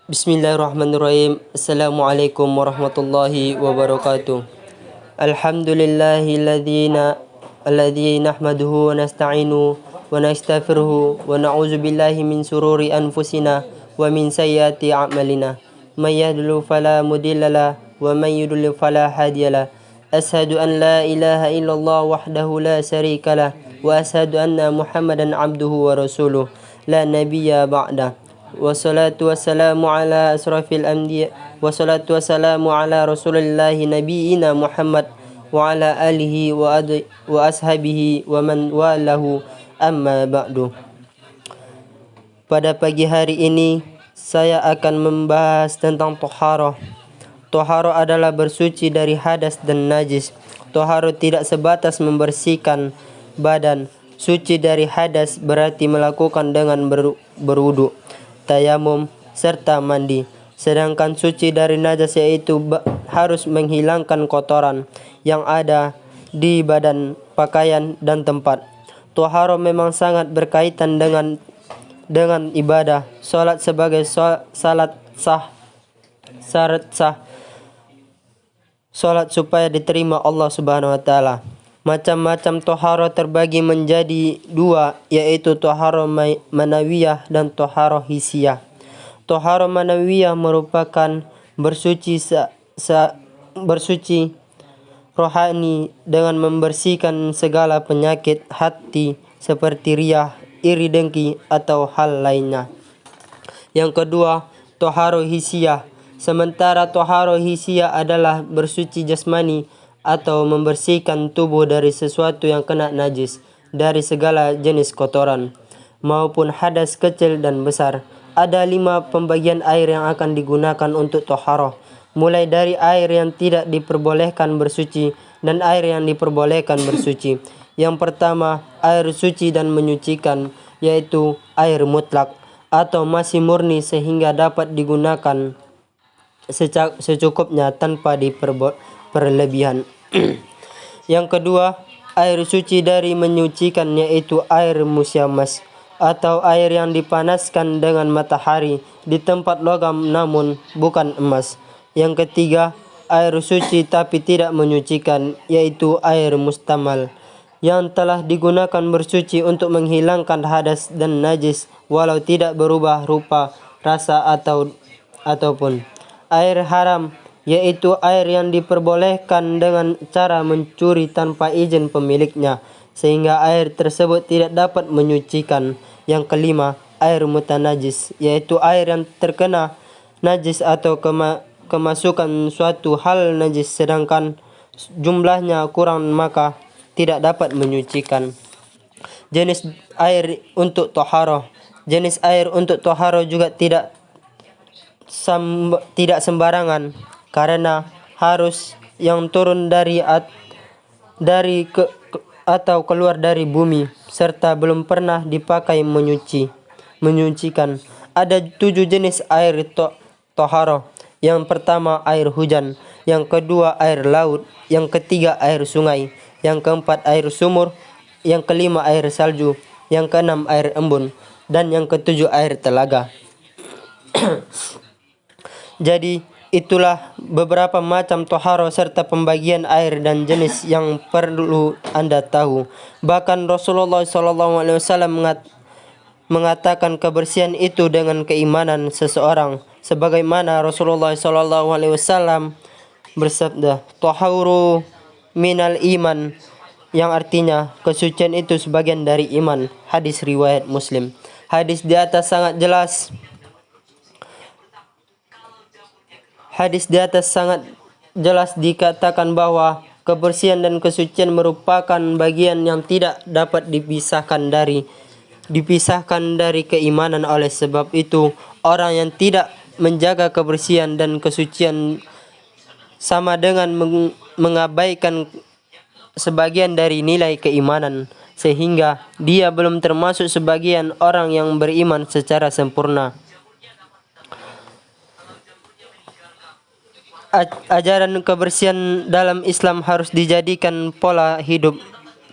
Bismillahirrahmanirrahim. Assalamualaikum warahmatullahi wabarakatuh. Alladzi nahmaduhu wa nasta'inu wa nastaghfiruhu wa na'udzu billahi min sururi anfusina wa min sayyiati a'malina. May yahdihillahu fala mudhillalah wa may yudlil fala hadiyalah. Ashhadu an la ilaha illallah wahdahu la syarikalah wa ashhadu anna Muhammadan abduhu wa rasuluh la nabiyya ba'dah. Wassalatu wassalamu ala asrafil anbiya wassalatu wassalamu ala rasulillahi nabiyina Muhammad wa ala alihi wa ashabihi wa man walahu amma ba'du. Pada pagi hari ini saya akan membahas tentang toharoh. Toharoh adalah bersuci dari hadas dan najis. Toharoh tidak sebatas membersihkan badan. Suci dari hadas berarti melakukan dengan berwudu, tayamum, serta mandi. Sedangkan suci dari najas yaitu harus menghilangkan kotoran yang ada di badan, pakaian, dan tempat. Toharoh memang sangat berkaitan dengan ibadah. Salat sebagai syarat sah salat supaya diterima Allah Subhanahu wa taala. Macam-macam toharoh terbagi menjadi dua, yaitu toharoh manawiyah dan toharoh hisiyah. Toharoh manawiyah merupakan bersuci rohani dengan membersihkan segala penyakit hati seperti riyah, iri, dengki, atau hal lainnya. Yang kedua, toharoh hisiyah. Sementara toharoh hisiyah adalah bersuci jasmani atau membersihkan tubuh dari sesuatu yang kena najis, dari segala jenis kotoran maupun hadas kecil dan besar. Ada 5 pembagian air yang akan digunakan untuk toharoh, mulai dari air yang tidak diperbolehkan bersuci dan air yang diperbolehkan bersuci. Yang pertama, air suci dan menyucikan, yaitu air mutlak atau masih murni sehingga dapat digunakan secukupnya tanpa berlebihan. Yang kedua, air suci dari menyucikan, yaitu air musyamas atau air yang dipanaskan dengan matahari di tempat logam namun bukan emas. Yang ketiga, air suci tapi tidak menyucikan, yaitu air mustamal yang telah digunakan bersuci untuk menghilangkan hadas dan najis walau tidak berubah rupa, rasa ataupun air haram, yaitu air yang diperbolehkan dengan cara mencuri tanpa izin pemiliknya sehingga air tersebut tidak dapat menyucikan. Yang kelima, air mutanajis, yaitu air yang terkena najis atau kemasukan suatu hal najis sedangkan jumlahnya kurang maka tidak dapat menyucikan. Jenis air untuk toharoh. Jenis air untuk toharoh juga tidak sembarangan, karena harus yang turun atau keluar dari bumi serta belum pernah dipakai menyucikan. Ada 7 jenis air toharoh. Yang pertama air hujan, yang kedua air laut, yang ketiga air sungai, yang keempat air sumur, yang kelima air salju, yang keenam air embun, dan yang ketujuh air telaga. Jadi itulah beberapa macam toharoh serta pembagian air dan jenis yang perlu Anda tahu. Bahkan Rasulullah SAW mengatakan kebersihan itu dengan keimanan seseorang, sebagaimana Rasulullah SAW bersabda, "Tahuru minal iman," yang artinya kesucian itu sebagian dari iman. Hadis riwayat Muslim. Hadis di atas sangat jelas dikatakan bahwa kebersihan dan kesucian merupakan bagian yang tidak dapat dipisahkan dari keimanan. Oleh sebab itu, orang yang tidak menjaga kebersihan dan kesucian sama dengan mengabaikan sebagian dari nilai keimanan, sehingga dia belum termasuk sebagian orang yang beriman secara sempurna. Ajaran kebersihan dalam Islam harus dijadikan pola hidup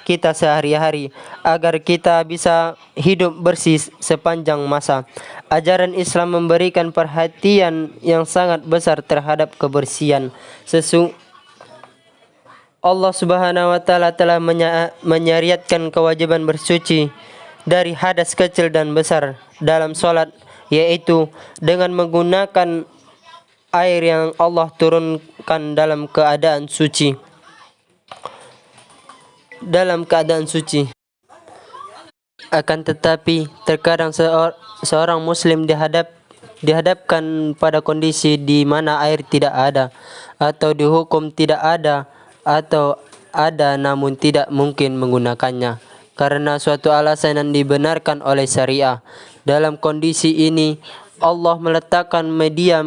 kita sehari-hari agar kita bisa hidup bersih sepanjang masa. Ajaran Islam memberikan perhatian yang sangat besar terhadap kebersihan. Allah Subhanahu wa taala telah menyariatkan kewajiban bersuci dari hadas kecil dan besar dalam salat, yaitu dengan menggunakan air yang Allah turunkan dalam keadaan suci. Akan tetapi terkadang seorang muslim dihadapkan pada kondisi di mana air tidak ada, atau dihukum tidak ada, atau ada namun tidak mungkin menggunakannya karena suatu alasan yang dibenarkan oleh syariah. Dalam kondisi ini Allah meletakkan media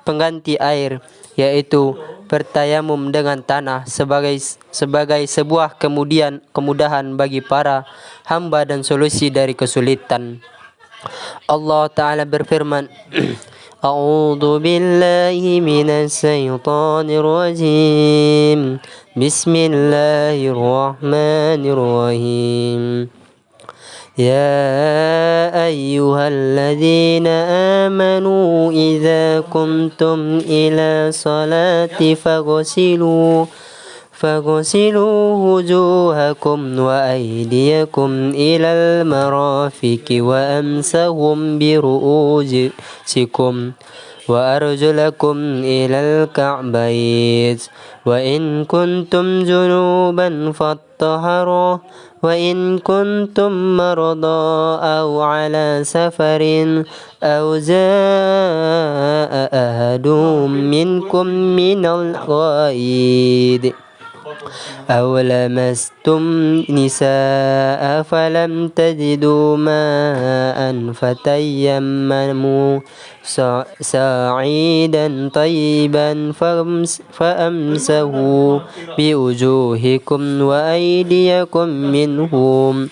pengganti air, yaitu bertayamum dengan tanah sebagai sebuah kemudahan bagi para hamba dan solusi dari kesulitan. Allah Ta'ala berfirman, A'udzu billahi minas syaitonir rajim. Bismillahirrahmanirrahim. يا أيها الذين آمنوا إذا قمتم إلى صلاة فاغسلوا وجوهكم وأيديكم إلى المرافق وامسحوا برؤوسكم وأرجلكم إلى الكعبين وإن كنتم جنوبا فاطهروا وإن كنتم مرضى أو على سفر أو جاء أحد منكم من الغائط أو لمستم نساء فلم تجدوا ماء فتيمموا صعيدا طيبا فامسحوا بوجوهكم وأيديكم منهم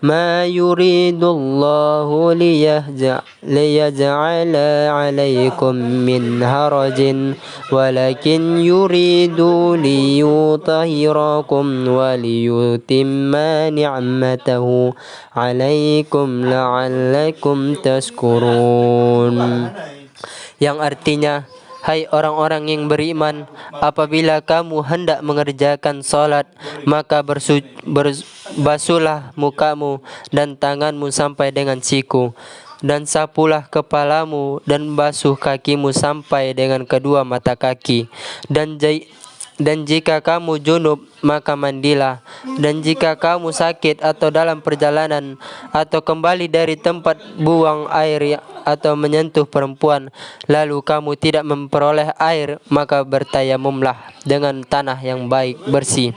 ما يريد الله ليجعل عليكم من حرج ولكن يريد ليطهركم وليتم نعمته عليكم لعلكم تشكرون. Yang artinya, hai orang-orang yang beriman, apabila kamu hendak mengerjakan salat, maka basuhlah mukamu dan tanganmu sampai dengan siku, dan sapulah kepalamu dan basuh kakimu sampai dengan kedua mata kaki, dan jika kamu junub maka mandilah, dan jika kamu sakit atau dalam perjalanan atau kembali dari tempat buang air atau menyentuh perempuan lalu kamu tidak memperoleh air, maka bertayamumlah dengan tanah yang baik bersih.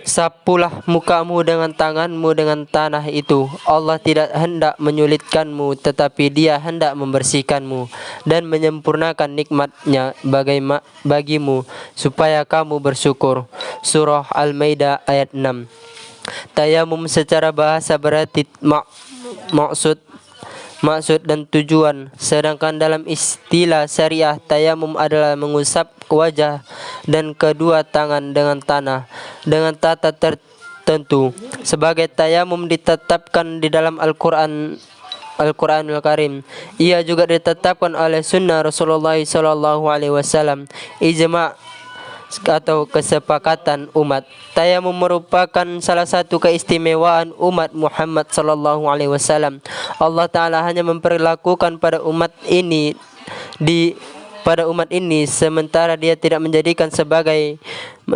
Sapulah mukamu dengan tanganmu dengan tanah itu. Allah tidak hendak menyulitkanmu, tetapi Dia hendak membersihkanmu dan menyempurnakan nikmat-Nya bagimu supaya kamu bersyukur. Surah Al-Maidah ayat 6. Tayamum secara bahasa berarti maksud dan tujuan, sedangkan dalam istilah syariah tayamum adalah mengusap wajah dan kedua tangan dengan tanah dengan tata tertentu. Sebagai tayamum ditetapkan di dalam Al-Quranul Karim. Ia juga ditetapkan oleh sunnah Rasulullah SAW, ijma' atau kesepakatan umat. Tayamum merupakan salah satu keistimewaan umat Muhammad SAW. Allah Ta'ala hanya memperlakukan pada umat ini sementara Dia tidak menjadikan sebagai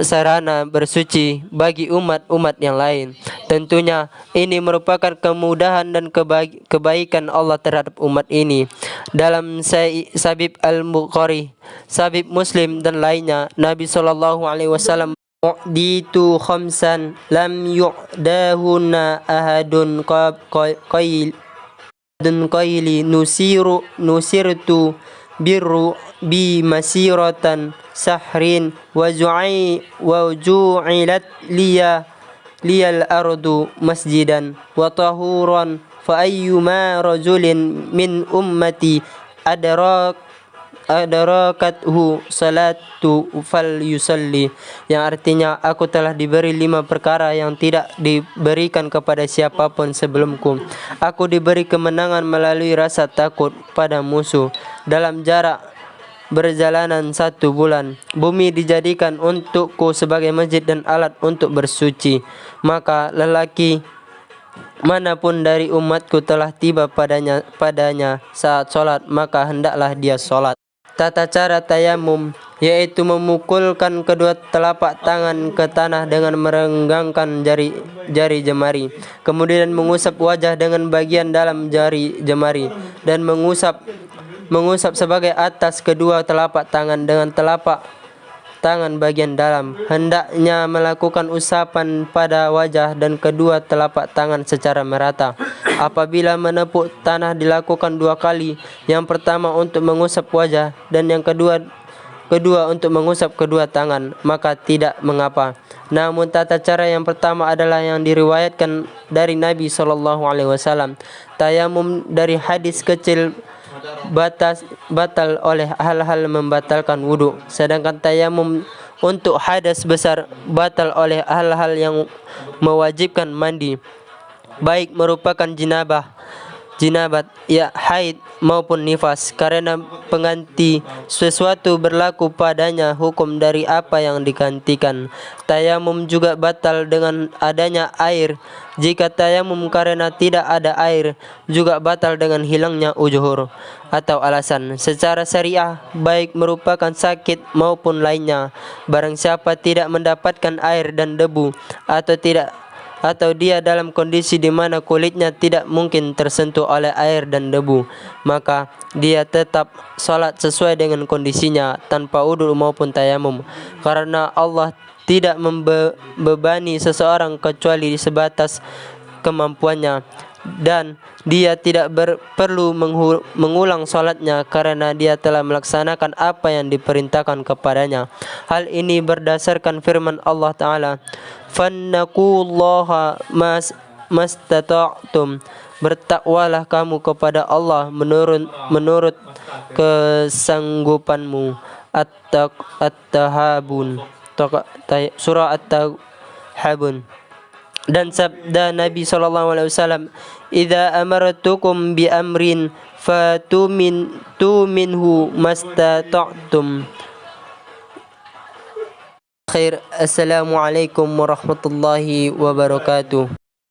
sarana bersuci bagi umat-umat yang lain. Tentunya ini merupakan kemudahan dan kebaikan Allah terhadap umat ini. Dalam Sahih Al-Bukhari, Sahih Muslim dan lainnya, Nabi SAW U'ditu khamsan lam yu'dahunna ahadun qaili nusirtu birru bi masiratan sahrin wa ju'ilat liyal ardu masjidan wa tahuran fa ayyuma rajulin min ummati adrakathu salatu falyusalli, yang artinya aku telah diberi 5 perkara yang tidak diberikan kepada siapapun sebelumku. Aku diberi kemenangan melalui rasa takut pada musuh dalam jarak berjalanan 1 bulan. Bumi dijadikan untukku sebagai masjid dan alat untuk bersuci. Maka lelaki manapun dari umatku telah tiba padanya saat sholat, maka hendaklah dia sholat. Tata cara tayamum, yaitu memukulkan kedua telapak tangan ke tanah dengan merenggangkan jari jemari, kemudian mengusap wajah dengan bagian dalam jari jemari, dan mengusap sebagai atas kedua telapak tangan dengan telapak tangan bagian dalam. Hendaknya melakukan usapan pada wajah dan kedua telapak tangan secara merata. Apabila menepuk tanah dilakukan 2 kali, yang pertama untuk mengusap wajah dan yang kedua untuk mengusap kedua tangan, maka tidak mengapa. Namun tata cara yang pertama adalah yang diriwayatkan dari Nabi SAW. Tayamum dari hadis kecil batal oleh hal-hal membatalkan wudu, sedangkan tayamum untuk hadas besar batal oleh hal-hal yang mewajibkan mandi, baik merupakan jinabat, ya haid maupun nifas, karena pengganti sesuatu berlaku padanya hukum dari apa yang digantikan. Tayamum juga batal dengan adanya air. Jika tayamum karena tidak ada air, juga batal dengan hilangnya ujhur atau alasan secara syariah, baik merupakan sakit maupun lainnya. Barang siapa tidak mendapatkan air dan debu, atau dia dalam kondisi di mana kulitnya tidak mungkin tersentuh oleh air dan debu, maka dia tetap salat sesuai dengan kondisinya tanpa wudu maupun tayamum, karena Allah tidak membebani seseorang kecuali sebatas kemampuannya, dan dia tidak perlu mengulang salatnya karena dia telah melaksanakan apa yang diperintahkan kepadanya. Hal ini berdasarkan firman Allah Ta'ala, "Fannaqullaha mastata'tum." Bertakwalah kamu kepada Allah menurut kesanggupanmu. At-Tahabun, surah At-Tahabun. Dan sabda Nabi SAW, "Idza amartukum bi amrin fatuminhu mastata'tum." Khair. Assalamualaikum warahmatullahi wabarakatuh.